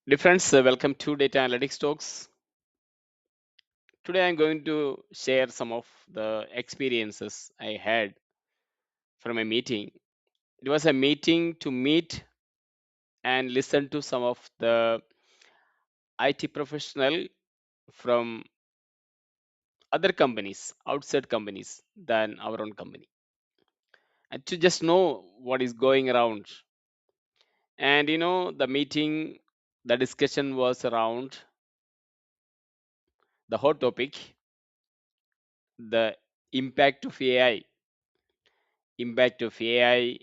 Dear friends, welcome to Data Analytics Talks. Today I'm going to share some of the experiences I had from a meeting. It was a meeting to meet and listen to some of the IT professional from other companies, outside companies than our own company, and to just know what is going around. And the meeting, the discussion was around the hot topic, the impact of AI, impact of AI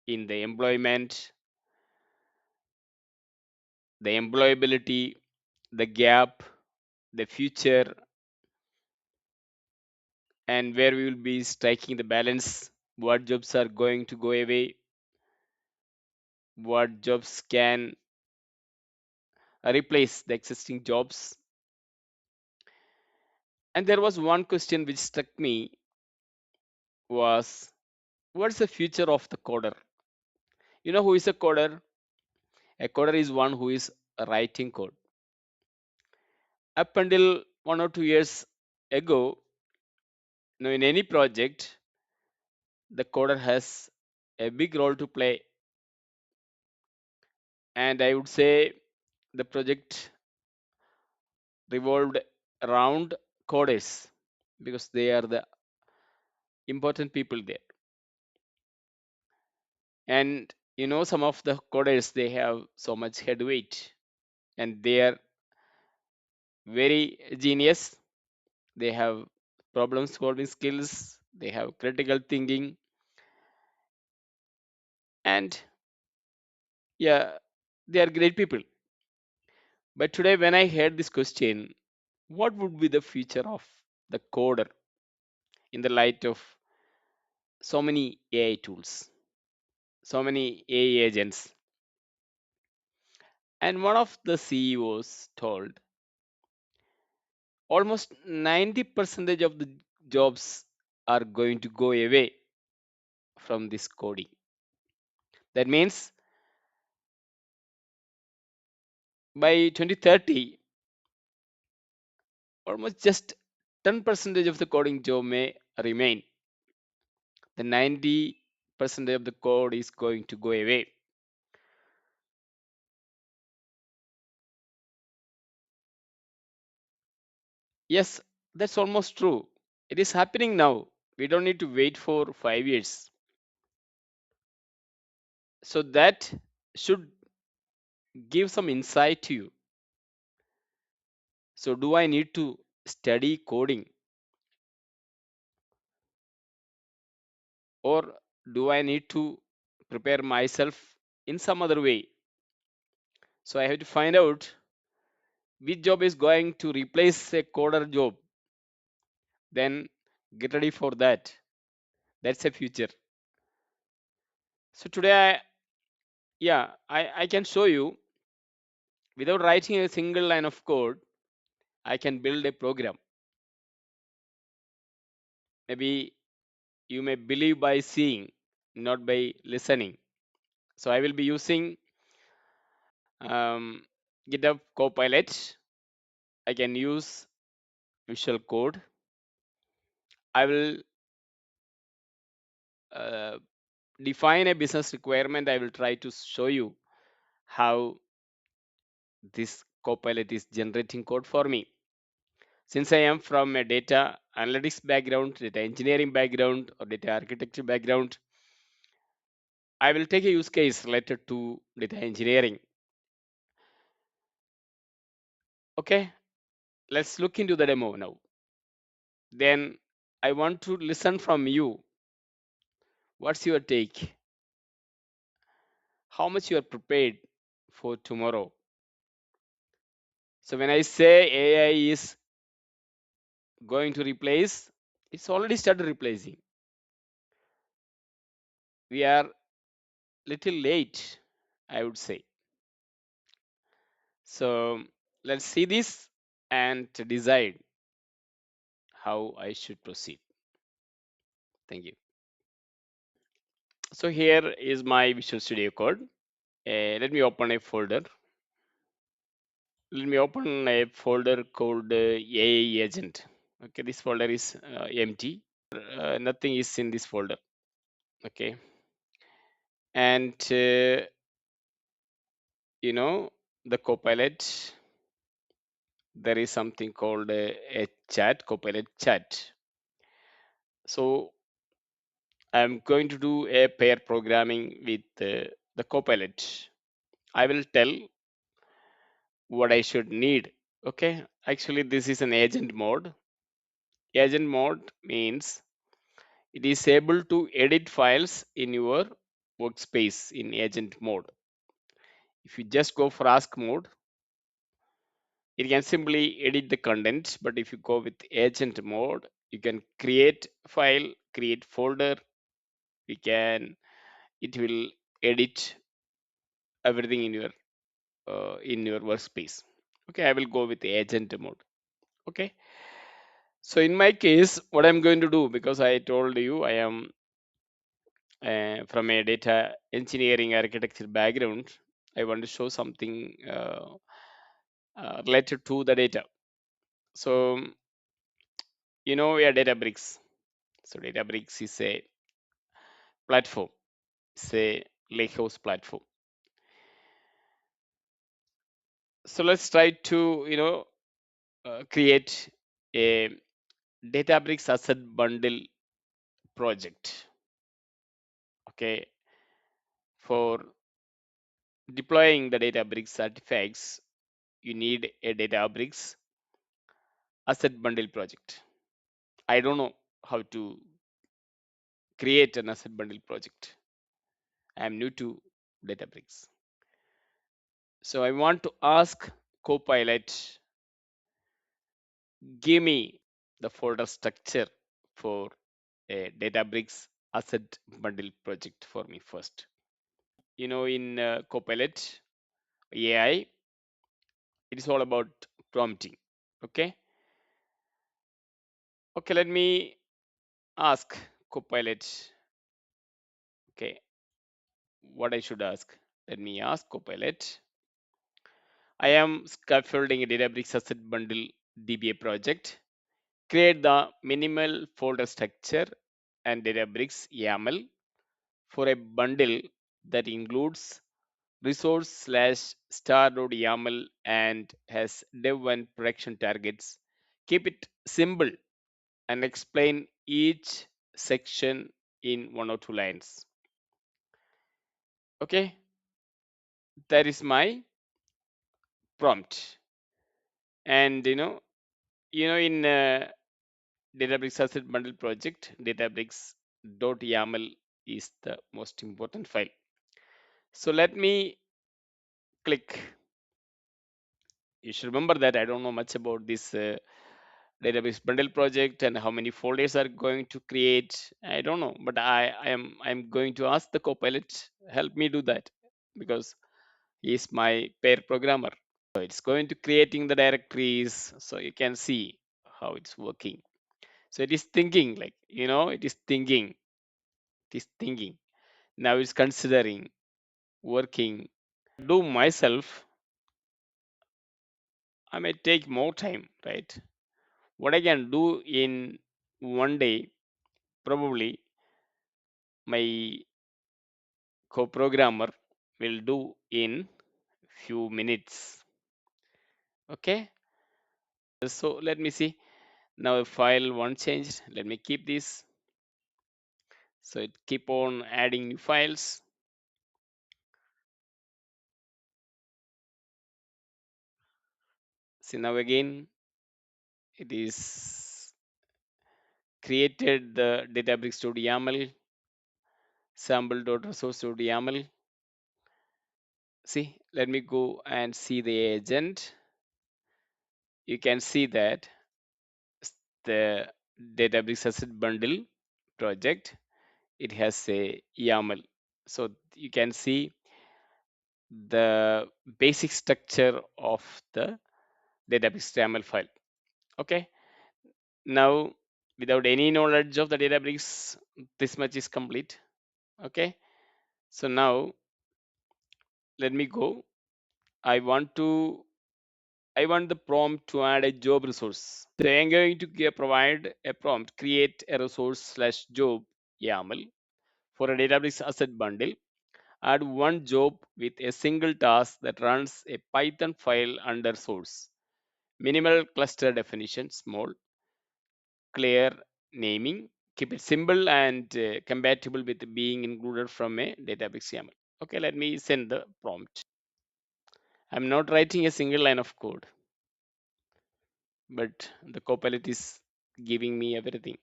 in the employment, the employability, the gap, the future, and where we will be striking the balance, what jobs are going to go away, what jobs can replace the existing jobs. And there was one question which struck me was, what's the future of the coder? You know who is a coder? A coder is one who is writing code. Up until 1 or 2 years ago, in any project, the coder has a big role to play, and I would say the project revolved around coders because they are the important people there. And some of the coders, they have so much head weight, and they are very genius. They have problem solving skills, they have critical thinking, and yeah, they are great people. But today, when I heard this question, what would be the future of the coder in the light of so many AI tools, so many AI agents? And one of the CEOs told almost 90% of the jobs are going to go away from this coding. That means by 2030, almost just 10% of the coding job may remain. The 90% of the code is going to go away. Yes, that's almost true. It is happening now. We don't need to wait for 5 years. So that should give some insight to you. So, do I need to study coding, or do I need to prepare myself in some other way? So, I have to find out which job is going to replace a coder job. Then get ready for that. That's a future. So, today, I can show you without writing a single line of code, I can build a program. Maybe you may believe by seeing, not by listening. So I will be using um, GitHub Copilot. I can use Visual Code. I will uh, define a business requirement. I will try to show you how this Copilot is generating code for me. Since I am from a data analytics background, data engineering background, or data architecture background, I will take a use case related to data engineering. Okay, let's look into the demo now. Then I want to listen from you. What's your take? How much you are prepared for tomorrow? So when I say AI is going to replace, it's already started replacing. We are little late, I would say. So let's see this and decide how I should proceed. Thank you. So here is my Visual Studio Code. Let me open a folder. Let me open a folder called AI agent. Okay, this folder is empty. Nothing is in this folder. Okay, and you know, the Copilot, there is something called a chat, Copilot chat. So I'm going to do a pair programming with the Copilot. I will tell what I should need. Okay, actually, this is an agent mode. Agent mode means it is able to edit files in your workspace in agent mode. If you just go for ask mode, it can simply edit the content. But if you go with agent mode, you can create file, create folder. We can, it will edit everything in your workspace. Okay, I will go with the agent mode. Okay, so in my case, what I'm going to do, because I told you I am from a data engineering architecture background, I want to show something related to the data. So a Databricks. So Databricks is a platform. It's a lakehouse platform. So let's try to create a Databricks asset bundle project. Okay, for deploying the Databricks artifacts, you need a Databricks asset bundle project. I don't know how to create an asset bundle project. I am new to Databricks. So I want to ask Copilot, give me the folder structure for a Databricks asset bundle project for me first. In Copilot AI, it is all about prompting. Okay. Okay, let me ask Copilot. Okay, what I should ask. Let me ask Copilot. I am scaffolding a Databricks asset bundle DBA project. Create the minimal folder structure and Databricks YAML for a bundle that includes resource slash star.yaml and has dev and production targets. Keep it simple and explain each section in 1 or 2 lines. Okay, that is my prompt. And in Databricks Asset Bundle project, Databricks.yaml is the most important file. So let me click. You should remember that I don't know much about this database bundle project and how many folders are going to create. I don't know, but I'm going to ask the Copilot help me do that, because he is my pair programmer. So it's going to creating the directories, so you can see how it's working. So it is thinking, like it is thinking, it is thinking. Now it's considering working. Do myself, I may take more time, right? What I can do in one day, probably my co-programmer will do in few minutes. Okay, so let me see. Now file one changed. Let me keep this. So it keep on adding new files. See, now again it is created the Databricks.yaml, sample.resource.yaml. See, let me go and see the agent. You can see that the Databricks asset bundle project, it has a YAML. So you can see the basic structure of the Databricks YAML file. Okay. Now, without any knowledge of the Databricks, this much is complete. Okay. So now let me go. I want to I want the prompt to add a job resource. So I'm going to provide a prompt, create a resource slash job YAML for a database asset bundle. Add one job with a single task that runs a Python file under source. Minimal cluster definition, small, clear naming, keep it simple and compatible with being included from a database YAML. Okay, let me send the prompt. I'm not writing a single line of code, but the Copilot is giving me everything.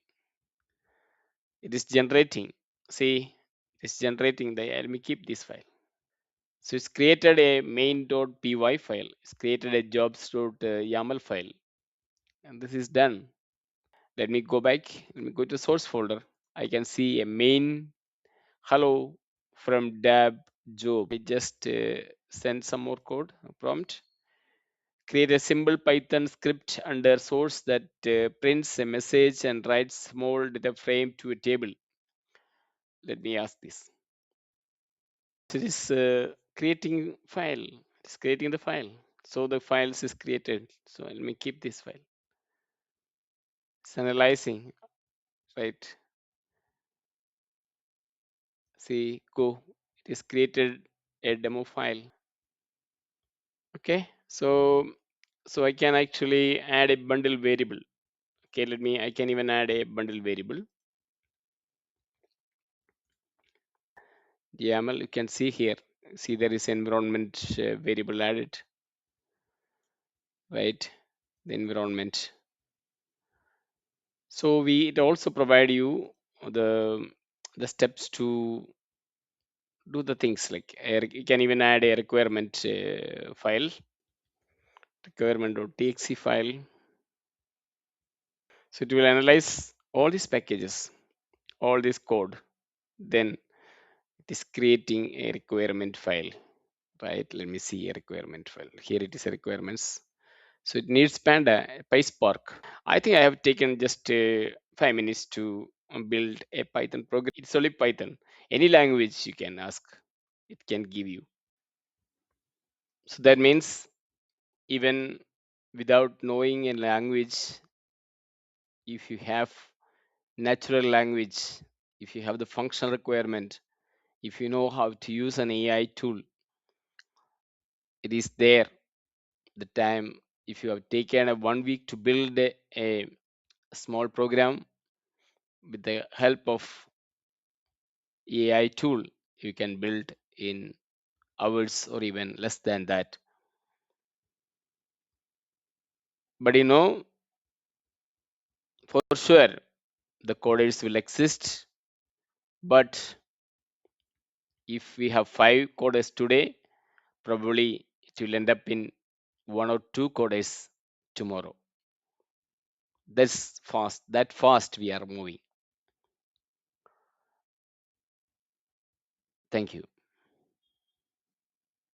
It is generating. See, it's generating the. Let me keep this file. So it's created a main.py file. It's created a jobs.yaml file, and this is done. Let me go back. Let me go to source folder. I can see a main hello from dab job. I just send some more code prompt. Create a simple Python script under source that prints a message and writes small data frame to a table. Let me ask this. It is creating file. It's creating the file. So the files is created. So let me keep this file. It's analyzing, right? See, go. It is created a demo file. Okay. So I can actually add a bundle variable. Okay, I can even add a bundle variable. YAML, you can see here. See, there is environment variable added, right? The environment. So it also provide you the the steps to do the things like you can even add a requirement file, requirement.txt file. So it will analyze all these packages, all this code. Then it is creating a requirement file, right? Let me see a requirement file. Here it is a requirements. So it needs Panda, PySpark. I think I have taken just 5 minutes to build a Python program. It's only Python. Any language you can ask, it can give you. So that means even without knowing a language, if you have natural language, if you have the functional requirement, if you know how to use an AI tool, it is there. The time, if you have taken a 1 week to build a small program with the help of AI tool, you can build in hours or even less than that. But for sure, the coders will exist. But if we have 5 coders today, probably it will end up in 1 or 2 coders tomorrow. That's fast. That fast we are moving. Thank you.